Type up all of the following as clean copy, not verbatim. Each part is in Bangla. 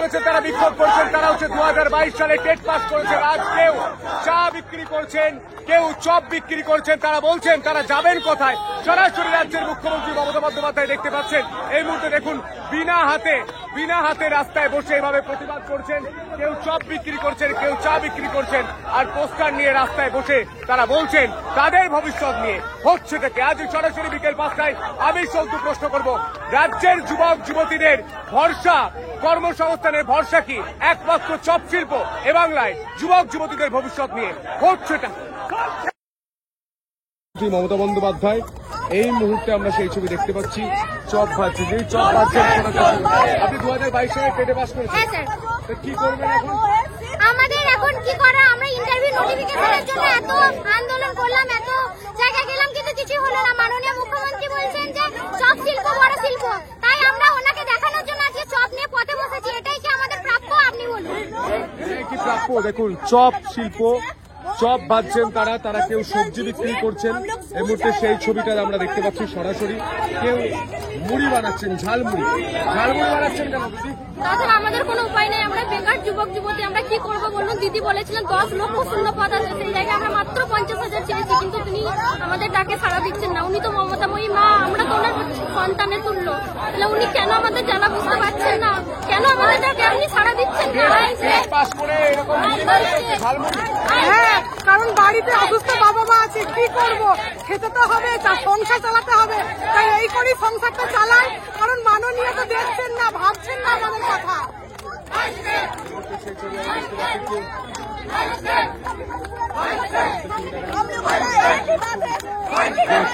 নেমেছেন, তারা বিক্ষোভ করছেন। তারা হচ্ছে 2022 সালে টেট পাস করেছেন। আজ কেউ চা বিক্রি করছেন, কেউ চপ বিক্রি করছেন। তারা বলছেন তারা যাবেন কোথায়। সরাসরি রাজ্যের মুখ্যমন্ত্রী মমতা বন্দ্যোপাধ্যায় দেখতে পাচ্ছেন এই মুহূর্তে দেখুন বিনা হাতে রাস্তায় বসে এভাবে প্রতিবাদ করছেন। কেউ চপ বিক্রি করছেন, কেউ চা বিক্রি করছেন, আর পোস্টার নিয়ে রাস্তায় বসে তারা বলছেন তাদের ভবিষ্যৎ নিয়ে হচ্ছে থেকে। আজ সরাসরি বিকেল 5টায় আমি সন্তু প্রশ্ন করব, রাজ্যের যুবক যুবতীদের ভরসা, কর্মসংস্থানের ভরসা কি একমাত্র চপ শিল্প এ বাংলায় যুবক যুবতীদের ভবিষ্যৎ নিয়ে হচ্ছেটা। মমতা বন্দ্যোপাধ্যায় এই মুহূর্তে আমরা সেই ছবি দেখতে পাচ্ছি, চপ ভাজছে। যেই চপ ভাজছেন আপনি 2022 সালে টেটে পাস করেছেন, কি করবেন এখন? আমাদের এখন কি করা, আমরা ইন্টারভিউ নোটিফিকেশনের জন্য এত আন্দোলন করলাম, এত জায়গায় গেলাম, কিন্তু কিছু হলো না। মাননীয় মুখ্যমন্ত্রী বলছেন যে চপ শিল্প বড় শিল্প, তাই আমরা ওনাকে দেখানোর জন্য আজকে চপ নিয়ে পথে বসেছি। এটাই কি আমাদের প্রাপ্য? আপনি বলুন কি প্রাপ্য? দেখুন চপ শিল্প, চপ ভাজছেন তারা কেউ সবজি বিক্রি করছেন। এই মুহূর্তে সেই ছবিটা আমরা দেখতে পাচ্ছি সরাসরি। কেউ মুড়ি বানাচ্ছেন, ঝালমুড়ি বানাচ্ছেন কেন দিদি? তাছাড়া আমাদের কোনো উপায় নেই, আমরা বেকার যুবক যুবতী, আমরা কি করবো বলুন? দিদি বলেছিলেন 10 লক্ষ শূন্য পদ আছে, সেই জায়গায় আমরা মাত্র 50,000 চেয়েছি, কিন্তু তিনি আমাদের ডাকে সাড়া দিচ্ছেন না। উনি তো মমতাময়ী মা, আমরা তো ওনার সন্তানের তুল্য, তাহলে উনি কেন আমাদের জ্বালা বুঝতে পারছেন না? কেন আমাদের ডাকে আপনি সাড়া দিচ্ছেন না? হ্যাঁ, কারণ বাড়িতে অসুস্থ বাবা মা আছে, কি করবো? খেতে তো হবে, সংসার চালাতে হবে, তাই এই করেই সংসারটা চালাই। কারণ মাননীয় তো দেখছেন না, ভাবছেন না আমাদের কথা।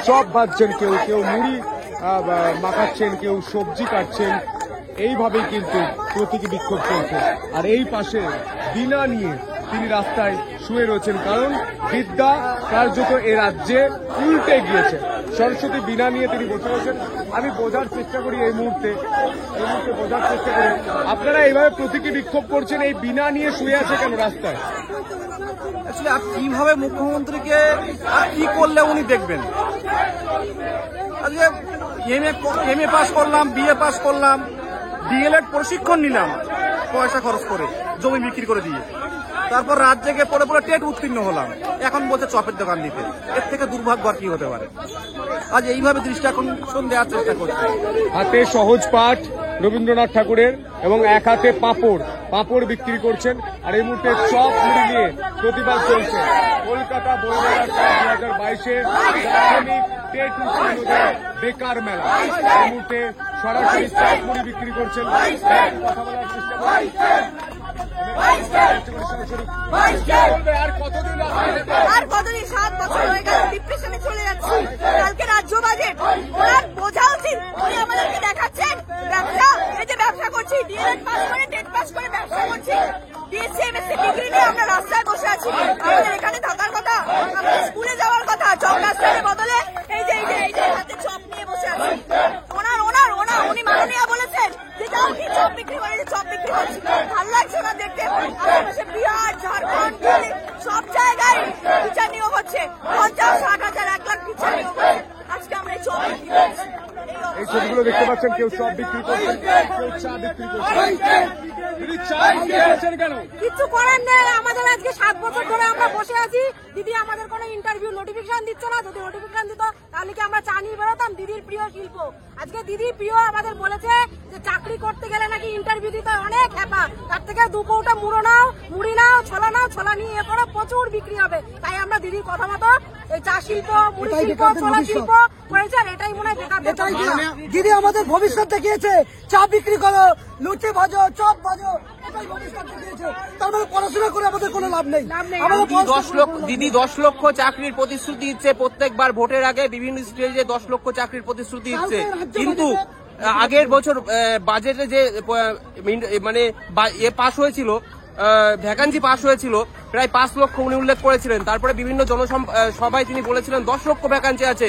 চপ ভাজছেন, কেউ মুড়ি মাখাচ্ছেন, কেউ সবজি কাটছেন। এইভাবেই কিন্তু প্রতীকী বিক্ষোভ চলছে। আর এই পাশে বিনা নিয়ে তিনি রাস্তায় শুয়ে রয়েছেন, কারণ বিদ্যা কার্যত এ রাজ্যে উল্টে গিয়েছে। সরস্বতী বিনা নিয়ে তিনি বসে রয়েছেন। আমি বোঝার চেষ্টা করি এই মুহূর্তে বোঝার চেষ্টা করি, আপনারা এইভাবে প্রতীকী বিক্ষোভ করছেন, এই বিনা নিয়ে শুয়ে আছে কেন রাস্তায়? আসলে কিভাবে মুখ্যমন্ত্রীকে আর কি করলে উনি দেখবেন? আজকে এমএ পাস করলাম, বিএ পাস করলাম, ডিএলএড প্রশিক্ষণ নিলাম পয়সা খরচ করে, জমি বিক্রি করে দিয়ে, তারপর রাজ্যে গিয়ে পড়ে টেট উত্তীর্ণ হলাম, এখন বলছে চপের দোকান দিতে। এর থেকে দুর্ভাগ্য আর কি হতে পারে? আজ এইভাবে দৃষ্টি আকর্ষণ দেওয়ার চেষ্টা করছে। হাতে সহজ পাঠ রবীন্দ্রনাথ ঠাকুরের এবং এক হাতে পাঁপড় বিক্রি করছেন। আর এই মুহূর্তে চপ মুড়ি নিয়ে প্রতিবাদ চলছে। কলকাতা বইমেলা 2022-এর টেট উত্তীর্ণদের বেকার মেলা। এই মুহূর্তে সরাসরি চপ মুড়ি বিক্রি করছেন। কথা বলার চেষ্টা আর কতদিন? 7 বছর হয়ে গেল, ডিপ্রেশনে চলে যাচ্ছি। কালকে রাজ্য বাজেট, ওনার বোঝা উচিত। উনি আমাদেরকে দেখাচ্ছেন ব্যবসা, এই যে ব্যবসা করছি, ডিএলএড পাস করে টেট পাস করে ব্যবসা করছি, বিএসসি এমএসসি ডিগ্রি নিয়ে আমরা রাস্তায় বসে আছি। আমাদের এখানে থাকার কথা, আমাদের স্কুলে যাওয়ার কথা, চপ রাস্তার বদলে এই যে হাতে চপ নিয়ে বসে আছি। উনি মাননীয় বলেছেন যে যাও কি চপ বিক্রি করে, চপ বিক্রি করছি। ভালো লাগছে না দেখতে? আশেপাশে বিহার, ঝাড়খণ্ড, দিল্লি সব জায়গায় টিচার নিয়োগ হচ্ছে, 50-60,000 1 লাখ টিচার নিয়োগ হচ্ছে। আজকে আমরা এই চপ বিক্রি করছি। এই ছবিগুলো দেখতে পাচ্ছেন, কেউ চপ বিক্রি করছেন, কেউ চা বিক্রি করছেন। কিছু করার নেই, আমাদের আজকে 7 বছর ধরে আমরা বসে আছি। দিদি আমাদের কোনো ইন্টারভিউ নোটিফিকেশন দিচ্ছে না। যদি নোটিফিকেশন দিত তাহলে কি আমরা চা নিয়ে বেরোতাম? দিদির প্রিয় শিল্প, আজকে দিদির প্রিয় আমাদের বলেছে যে চাকরি করতে গেলে নাকি ইন্টারভিউ দিতে অনেক হ্যাপা, তার থেকে 2 কৌটা মুড়ি নাও, ছোলা নিয়ে এ করো, প্রচুর বিক্রি হবে। তাই আমরা দিদির কথা মতো এই চা শিল্প, মুড়ি শিল্প, ছোলা শিল্প করেছে। এটাই মনে হয় দিদি আমাদের ভবিষ্যৎ দেখিয়েছে। চা বিক্রি করো, লুচি ভাজো, চপ ভাজো, এটাই ভবিষ্যৎ দেখিয়েছে। তার মানে পড়াশোনা করে আমাদের কোনো লাভ নেই। দিদি 10 লক্ষ চাকরির প্রতিশ্রুতি দিচ্ছে, প্রত্যেকবার ভোটের আগে বিভিন্ন স্টেজে 10 লক্ষ চাকরির প্রতিশ্রুতি দিচ্ছে, কিন্তু আগের বছর বাজেটে যে মানে পাস হয়েছিল, ভ্যাকান্সি পাস হয়েছিল প্রায় 5 লক্ষ উনি উল্লেখ করেছিলেন। তারপরে বিভিন্ন জনসভায় তিনি বলেছিলেন 10 লক্ষ ভ্যাকান্সি আছে,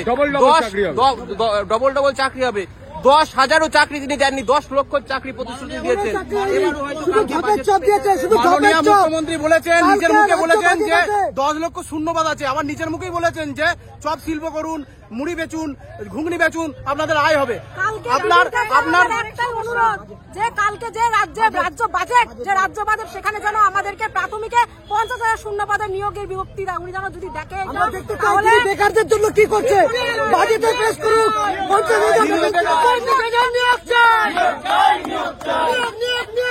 ডবল চাকরি হবে। 10,000ও চাকরি তিনি দেননি, 10 লক্ষ চাকরি প্রতিশ্রুতি দিয়েছেন। মুখ্যমন্ত্রী বলেছেন, নিজের মুখে বলেছেন যে 10 লক্ষ শূন্যপদ আছে। আবার নিজের মুখেই বলেছেন যে চপ শিল্প করুন, মুড়ি বেচুন, ঘুগনি বেচুন, আপনাদের আয় হবে। আপনার অনুরোধ যে কালকে যে রাজ্য বাজেট সেখানে যেন আমাদেরকে প্রাথমিকে 50,000 শূন্য পদে নিয়োগের বিভক্তি দেয়। উনি যেন যদি দেখে তাহলে বেকারদের জন্য কি করছে বাজেটে পেশ করুক 50,000 নিয়োগ চাই নিয়োগ চাই